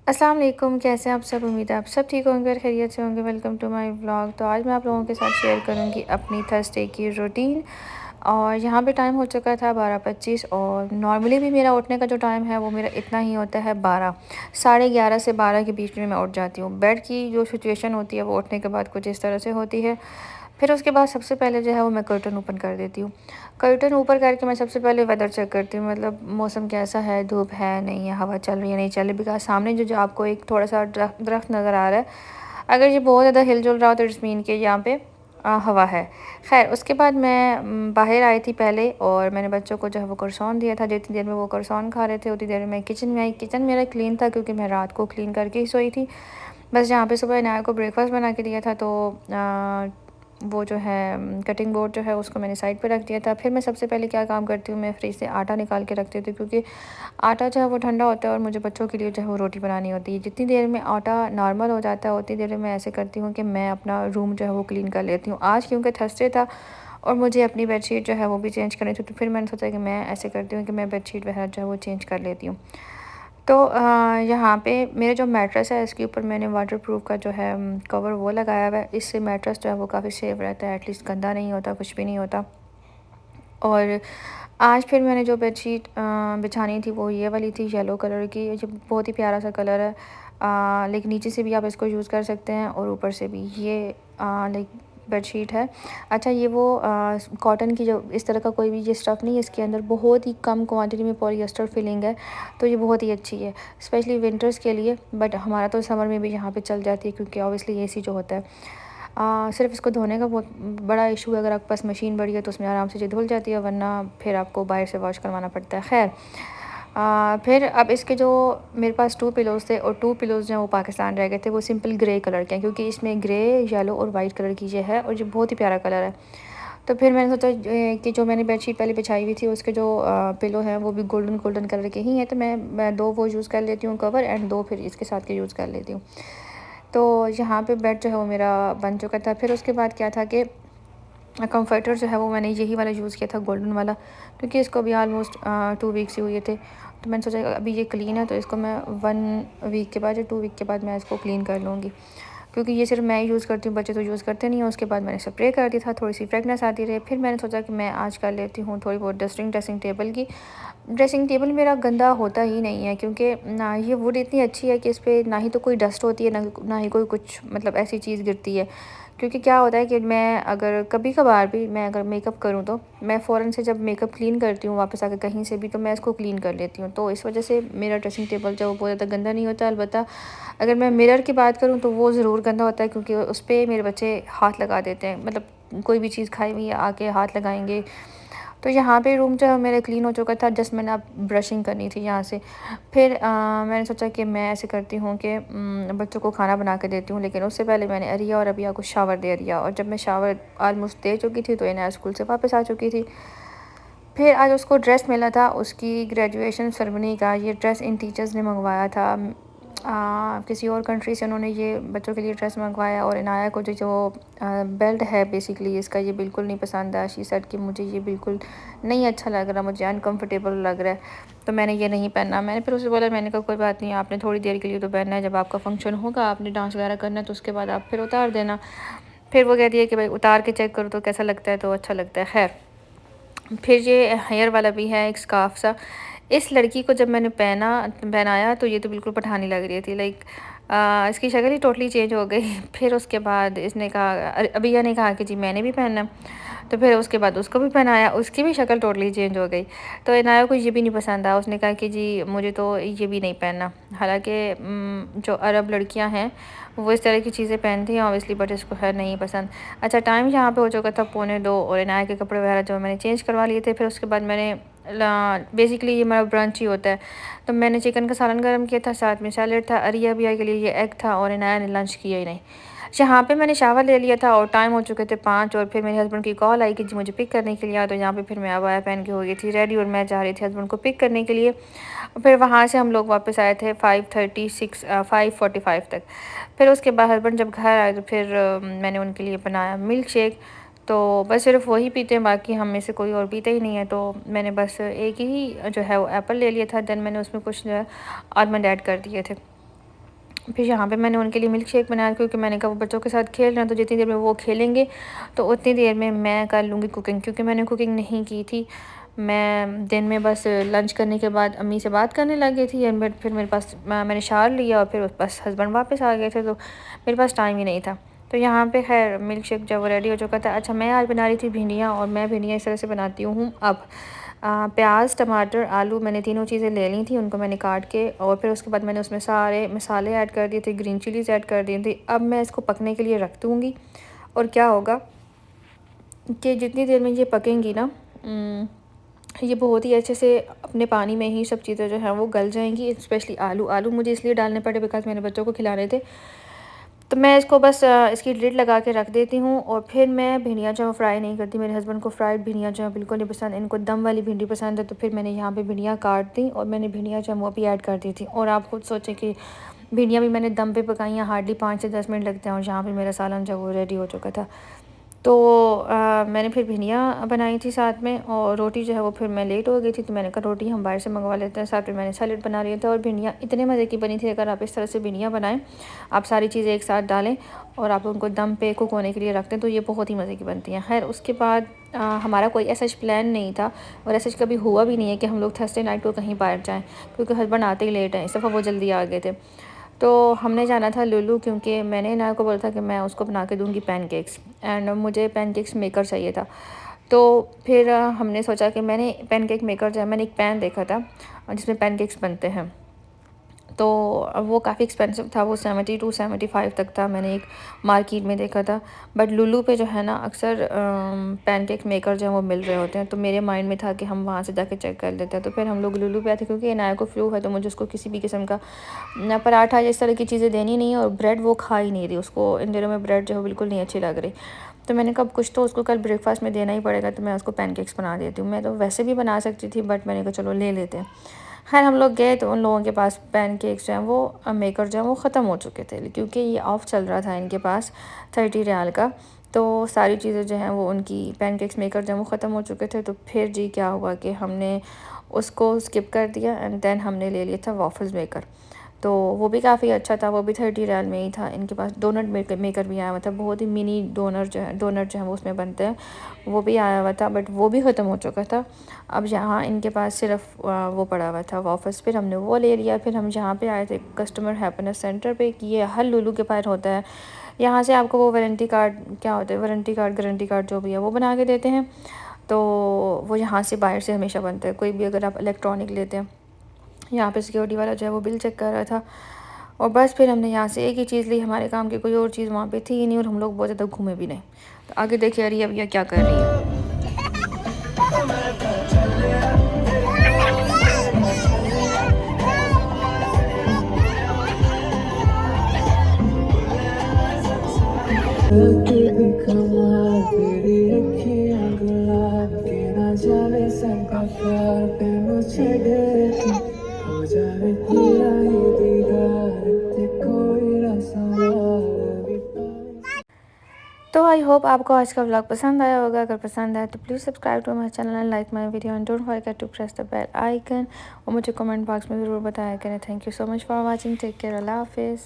अस्सलाम वालेकुम, कैसे हैं आप सब? उम्मीद है आप सब ठीक होंगे और खैरियत से होंगे। Welcome to my vlog. तो आज मैं आप लोगों के साथ शेयर करूंगी अपनी थर्सडे की रूटीन। और यहाँ पे टाइम हो चुका था 12:25 और नॉर्मली भी मेरा उठने का जो टाइम है वो मेरा इतना ही होता है 12, साढ़े 11 से 12 के बीच में मैं उठ जाती हूँ। बेड की जो सिचुएशन होती है वो उठने के बाद कुछ इस तरह से होती है। फिर उसके बाद सबसे पहले जो है वो मैं कर्टन ओपन कर देती हूँ। कर्टन ऊपर करके मैं सबसे पहले वेदर चेक करती हूँ, मतलब मौसम कैसा है, धूप है नहीं है, हवा चल रही है नहीं चल रही। बिकॉज सामने जो जो आपको एक थोड़ा सा दरख्त नज़र आ रहा है, अगर ये बहुत ज़्यादा हिल जुल रहा हो तो इट्स मीन के यहाँ पे हवा है। खैर उसके बाद मैं बाहर आई थी पहले और मैंने बच्चों को जो है वो करसौन दिया था। जितनी देर में वो करसौन खा रहे थे उतनी देर में मैं किचन में आई। किचन मेरा क्लीन था क्योंकि मैं रात को क्लीन करके ही सोई थी। बस जहाँ पे सुबह इनाया को ब्रेकफास्ट बना के दिया था तो वो जो है कटिंग बोर्ड जो है उसको मैंने साइड पे रख दिया था। फिर मैं सबसे पहले क्या काम करती हूँ, मैं फ्रिज से आटा निकाल के रखती थी क्योंकि आटा जो है वो ठंडा होता है और मुझे बच्चों के लिए जो है वो रोटी बनानी होती है। जितनी देर में आटा नॉर्मल हो जाता है उतनी देर में मैं ऐसे करती हूँ कि मैं अपना रूम जो है वो क्लीन कर लेती हूँ। आज क्योंकि थर्सडे था और मुझे अपनी बेडशीट जो है वो भी चेंज करनी थी, तो फिर मैंने सोचा कि मैं ऐसे करती हूँ कि मैं बेडशीट वगैरह जो है वो चेंज कर लेती हूँ। तो यहाँ पे मेरे जो मैट्रेस है इसके ऊपर मैंने वाटरप्रूफ का जो है कवर वो लगाया हुआ है। इससे मैट्रेस जो है वो काफ़ी सेफ रहता है, एटलीस्ट गंदा नहीं होता, कुछ भी नहीं होता। और आज फिर मैंने जो बेडशीट बिछानी थी वो ये वाली थी, येलो कलर की। ये बहुत ही प्यारा सा कलर है, लेकिन नीचे से भी आप इसको यूज़ कर सकते हैं और ऊपर से भी। ये लाइक बेडशीट है। अच्छा, ये वो कॉटन की जो इस तरह का कोई भी ये स्टफ़ नहीं है, इसके अंदर बहुत ही कम क्वांटिटी में पॉलिएस्टर फिलिंग है, तो ये बहुत ही अच्छी है स्पेशली विंटर्स के लिए। बट हमारा तो समर में भी यहाँ पे चल जाती है क्योंकि ऑब्वियसली एसी जो होता है। सिर्फ़ इसको धोने का बहुत बड़ा इशू है, अगर आपके पास मशीन बड़ी है तो उसमें आराम से ये धुल जाती है, वरना फिर आपको बाहर से वॉश करवाना पड़ता है। खैर फिर अब इसके जो मेरे पास 2 पिलोज़ थे और 2 पिलोज़ जो हैं वो पाकिस्तान रह गए थे, वो सिंपल ग्रे कलर के हैं क्योंकि इसमें ग्रे, येलो और वाइट कलर की ये है और ये बहुत ही प्यारा कलर है। तो फिर मैंने सोचा कि जो मैंने बेडशीट पहले बिछाई हुई थी उसके जो पिलो हैं वो भी गोल्डन गोल्डन कलर के ही हैं, तो मैं 2 वो यूज़ कर लेती हूँ कवर, एंड 2 फिर इसके साथ के यूज़ कर लेती हूँ। तो यहाँ पे बेड जो है वो मेरा बन चुका था। फिर उसके बाद क्या था कि कंफर्टर जो है वो मैंने यही वाला यूज़ किया था, गोल्डन वाला, क्योंकि इसको भी ऑलमोस्ट 2 वीक्स ही हुए थे। तो मैंने सोचा अभी ये क्लीन है तो इसको मैं 1 वीक के बाद या 2 वीक के बाद मैं इसको क्लीन कर लूँगी, क्योंकि ये सिर्फ मैं यूज़ करती हूँ, बच्चे तो यूज़ करते नहीं हैं। उसके बाद मैंने स्प्रे कर दिया था, थोड़ी सी फ्रेगनेस आती रही। फिर मैंने सोचा कि मैं आज कर लेती हूँ थोड़ी बहुत डस्टिंग ड्रेसिंग टेबल की। ड्रेसिंग टेबल मेरा गंदा होता ही नहीं है क्योंकि ना ये वुड इतनी अच्छी है कि इस पर ना ही तो कोई डस्ट होती है, ना ही कोई कुछ मतलब ऐसी चीज़ गिरती है। क्योंकि क्या होता है कि मैं अगर कभी कभार भी मैं अगर मेकअप करूँ तो मैं फ़ौरन से जब मेकअप क्लीन करती हूँ वापस आकर कहीं से भी, तो मैं इसको क्लीन कर लेती हूँ। तो इस वजह से मेरा ड्रेसिंग टेबल जो वो बहुत ज़्यादा गंदा नहीं होता। अलबत्ता अगर मैं मिरर की बात करूँ तो वो ज़रूर गंदा होता है क्योंकि उस पर मेरे बच्चे हाथ लगा देते हैं, मतलब कोई भी चीज़ खाई हुई है आके हाथ लगाएंगे। तो यहाँ पे रूम जो है मेरा क्लीन हो चुका था, जस्ट मैंने अब ब्रशिंग करनी थी यहाँ से। फिर मैंने सोचा कि मैं ऐसे करती हूँ कि बच्चों को खाना बना के देती हूँ, लेकिन उससे पहले मैंने अरिया और अबिया को शावर दे दिया। और जब मैं शावर ऑलमोस्ट दे चुकी थी तो इन्हें स्कूल से वापस आ चुकी थी। फिर आज उसको ड्रेस मिला था, उसकी ग्रेजुएशन सेरेमनी का। ये ड्रेस इन टीचर्स ने मंगवाया था, किसी और कंट्री से उन्होंने ये बच्चों के लिए ड्रेस मंगवाया। और इनाया को जो बेल्ट है बेसिकली इसका ये बिल्कुल नहीं पसंद आया। शी सेड कि मुझे ये बिल्कुल नहीं अच्छा लग रहा, मुझे अनकंफर्टेबल लग रहा है, तो मैंने ये नहीं पहना। मैंने फिर उसे बोला, मैंने कहा कोई बात नहीं, आपने थोड़ी देर के लिए तो पहनना है, जब आपका फंक्शन होगा आपने डांस वगैरह करना है तो उसके बाद आप फिर उतार देना। फिर वो कहती है कि भाई उतार के चेक करो तो कैसा लगता है, तो अच्छा लगता है। खैर फिर ये हेयर वाला भी है, एक स्कार्फ सा। इस लड़की को जब मैंने पहनाया तो ये तो बिल्कुल पठानी लग रही थी, लाइक इसकी शक्ल ही टोटली चेंज हो गई। फिर उसके बाद इसने कहा, अबिया ने कहा कि जी मैंने भी पहनना है। तो फिर उसके बाद उसको भी पहनाया, उसकी भी शक्ल टोटली चेंज हो गई। तो इनाया को ये भी नहीं पसंद आया, उसने कहा कि जी मुझे तो ये भी नहीं पहनना। हालांकि जो अरब लड़कियां हैं वो इस तरह की चीज़ें पहनती हैं ऑब्वियसली, बट इसको है नहीं पसंद। अच्छा, टाइम यहाँ पे हो चुका था 1:45 और इनाया के कपड़े वगैरह जो मैंने चेंज करवा लिए थे। फिर उसके बाद मैंने बेसिकली ये मेरा ब्रंच ही होता है, तो मैंने चिकन का सालन गर्म किया था, साथ में सैलेड था, अरिया बिया के लिए ये एग था और इनाया ने लंच किया ही नहीं। यहाँ पे मैंने शावर ले लिया था और टाइम हो चुके थे 5 और फिर मेरे हस्बैंड की कॉल आई कि जी मुझे पिक करने के लिए आ। तो यहाँ पे फिर मैं अबाया पहन के हो गई थी रेडी और मैं जा रही थी हस्बैंड को पिक करने के लिए। फिर वहाँ से हम लोग वापस आए थे 5:45 तक। फिर उसके बाद हस्बैंड जब घर आए तो फिर मैंने उनके लिए बनाया मिल्क शेक। तो बस सिर्फ वही पीते हैं, बाकी हम में से कोई और पीते ही नहीं है। तो मैंने बस एक ही जो है वो एप्पल ले लिया था, देन मैंने उसमें कुछ जो है आलमंड ऐड कर दिए थे। फिर यहाँ पे मैंने उनके लिए मिल्क शेक बनाया, क्योंकि मैंने कहा वो बच्चों के साथ खेल रहे हैं तो जितनी देर में वो खेलेंगे तो उतनी देर में मैं कर लूँगी कुकिंग, क्योंकि मैंने कुकिंग नहीं की थी। मैं दिन में बस लंच करने के बाद अम्मी से बात करने लग गई थी, एंड बट फिर मेरे पास मैंने शावर लिया और फिर बस हस्बैंड वापस आ गए थे, तो मेरे पास टाइम ही नहीं था। तो यहाँ पे खैर मिल्क शेक जब वो रेडी हो चुका था। अच्छा, मैं आज बना रही थी भिंडियाँ, और मैं भिंडियाँ इस तरह से बनाती हूँ। अब प्याज, टमाटर, आलू, मैंने तीनों चीज़ें ले ली थी, उनको मैंने काट के, और फिर उसके बाद मैंने उसमें सारे मसाले ऐड कर दिए थे, ग्रीन चिलीज़ ऐड कर दी थी। अब मैं इसको पकने के लिए रख दूँगी, और क्या होगा कि जितनी देर में ये पकेंगी ना, ये बहुत ही अच्छे से अपने पानी में ही सब चीज़ें जो हैं वो गल जाएंगी। स्पेशली आलू आलू मुझे इसलिए डालने पड़े बिकॉज मैंने बच्चों को खिलाने थे। तो मैं इसको बस इसकी लिड लगा के रख देती हूँ, और फिर मैं भिंडियाँ जो फ्राई नहीं करती। मेरे हस्बैंड को फ्राइड भिंडियाँ जो है बिल्कुल नहीं पसंद, इनको दम वाली भिंडी पसंद है। तो फिर मैंने यहाँ पे भिंडियाँ काट दी, और मैंने भिंडियाँ जो है वो भी ऐड कर दी थी। और आप खुद सोचें कि भिंडियाँ भी मैंने दम पे पकाई हैं, हार्डली 5 से 10 मिनट लगते हैं, और यहाँ पर मेरा सालन जो वो रेडी हो चुका था। तो मैंने फिर भिंडियाँ बनाई थी साथ में, और रोटी जो है वो फिर मैं लेट हो गई थी, तो मैंने कहा रोटी हम बाहर से मंगवा लेते हैं। साथ में मैंने सैलेड बना लिया था, और भिंडियाँ इतने मज़े की बनी थी। अगर आप इस तरह से भिंडियाँ बनाएं, आप सारी चीज़ें एक साथ डालें और आप उनको दम पे कुक होने के लिए रख दें, तो ये बहुत ही मज़े की बनती हैं। खैर उसके बाद हमारा कोई ऐसा प्लान नहीं था, और ऐसा कभी हुआ भी नहीं है कि हम लोग थर्सडे नाइट को कहीं बाहर जाएँ, क्योंकि हस्बैंड आते ही लेट हैं। इस दफ़ा वो जल्दी आ गए थे। तो हमने जाना था लुलु, क्योंकि मैंने इनाया को बोला था कि मैं उसको बना के दूँगी पैनकेक्स, एंड मुझे पैनकेक्स मेकर चाहिए था। तो फिर हमने सोचा कि मैंने पैनकेक मेकर जो है, मैंने एक पैन देखा था जिसमें पैनकेक्स बनते हैं। तो वो काफ़ी एक्सपेंसिव था, वो 70 टू 75 तक था, मैंने एक मार्केट में देखा था। बट लुलु पे जो है ना अक्सर पैनकेक मेकर जो है वो मिल रहे होते हैं, तो मेरे माइंड में था कि हम वहाँ से जाके चेक कर लेते हैं। तो फिर हम लोग लुलु पे आए थे, क्योंकि इनाया को फ्लू है, तो मुझे उसको किसी भी किस्म का ना पराठा इस तरह की चीज़ें देनी नहीं है, और ब्रेड वो खा ही नहीं रही, उसको इन दिनों में ब्रेड जो है बिल्कुल नहीं अच्छी लग रही। तो मैंने कहा कुछ तो उसको कल ब्रेकफास्ट में देना ही पड़ेगा, तो मैं उसको पैनकेक्स बना देती हूँ। मैं तो वैसे भी बना सकती थी, बट मैंने कहा चलो ले लेते हैं। खैर हम लोग गए तो उन लोगों के पास पैनकेक्स जो हैं वो मेकर जो है वो ख़त्म हो चुके थे, क्योंकि ये ऑफ़ चल रहा था इनके पास 30 रियाल का। तो सारी चीज़ें जो हैं वो उनकी पैनकेक्स मेकर जो है वो ख़त्म हो चुके थे। तो फिर जी क्या हुआ कि हमने उसको स्किप कर दिया, एंड देन हमने ले लिया था वॉफल्स मेकर। तो वो भी काफ़ी अच्छा था, वो भी 30 रियाल में ही था। इनके पास डोनट मेकर भी आया हुआ था, बहुत ही मिनी डोनट जो है वो उसमें बनते हैं, वो भी आया हुआ था, बट वो भी ख़त्म हो चुका था। अब यहाँ इनके पास सिर्फ वो पड़ा हुआ था वापस, फिर हमने वो ले लिया। फिर हम यहाँ पे आए थे कस्टमर हैप्पीनेस सेंटर पे, कि ये हर लुलु के पास होता है। यहाँ से आपको वो वारंटी कार्ड क्या होता है, वारंटी कार्ड गारंटी कार्ड जो भी है वो बना के देते हैं। तो वो यहाँ से बाहर से हमेशा बनता है, कोई भी अगर आप इलेक्ट्रॉनिक लेते हैं। यहाँ पे सिक्योरिटी वाला जो है वो बिल चेक कर रहा था, और बस फिर हमने यहाँ से एक ही चीज़ ली। हमारे काम की कोई और चीज़ वहाँ पे थी ही नहीं, और हम लोग बहुत ज़्यादा घूमे भी नहीं। तो आगे देखिए अरे अब यह क्या कर रही है। तो आई होप आपको आज का व्लॉग पसंद आया होगा। अगर पसंद आया तो please subscribe to my channel and like my video, and don't forget to press the bell icon. और मुझे कमेंट बॉक्स में ज़रूर बताया करें। Thank you so much for watching. Take care, अल्लाह हाफिज़।